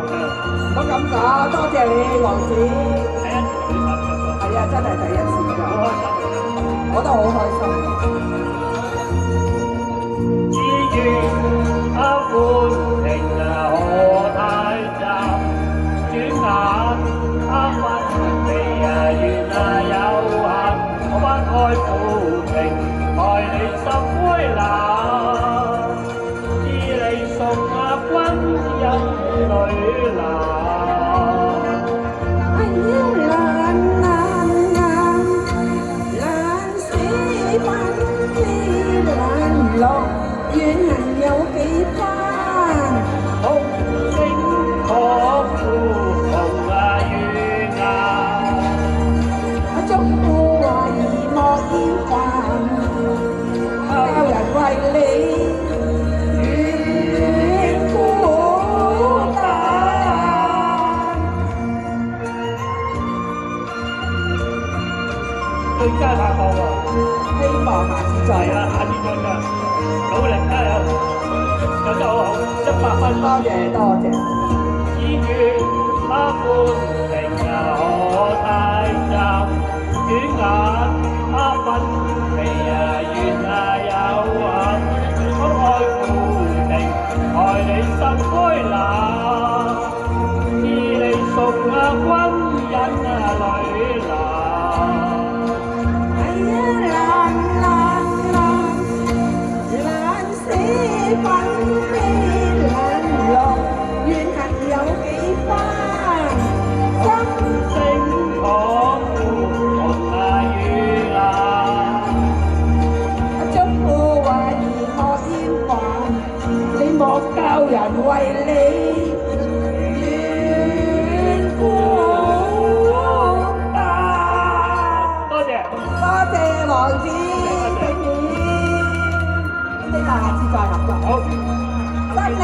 唔好咁講，多謝你王子。係啊，真係第一次㗎，好開心。我都好開心。只願他歡迎何太站，轉眼他分離原有幸，我不愛負評，害你心灰冷，知你送君因淚流。哎呀，難捨分之難落，怨恨有幾番？紅星可負紅雨眼。祝福話兒莫厭煩，教人為你願孤單。最佳拍檔喎，希望下次再有。係啊，下次再㗎，努力加油，做得好好，100分。多謝多謝。只願他歡迎何太站，轉眼他分離原有幸，不愛負評，害你心灰冷，知你送君因淚流。哎呀，難捨分悲難落，怨恨有幾番？星可負紅雨眼。祝福話兒莫厭煩，你莫教人為你願孤單。多謝。多謝王子俾面，希望下次再合作。好。新年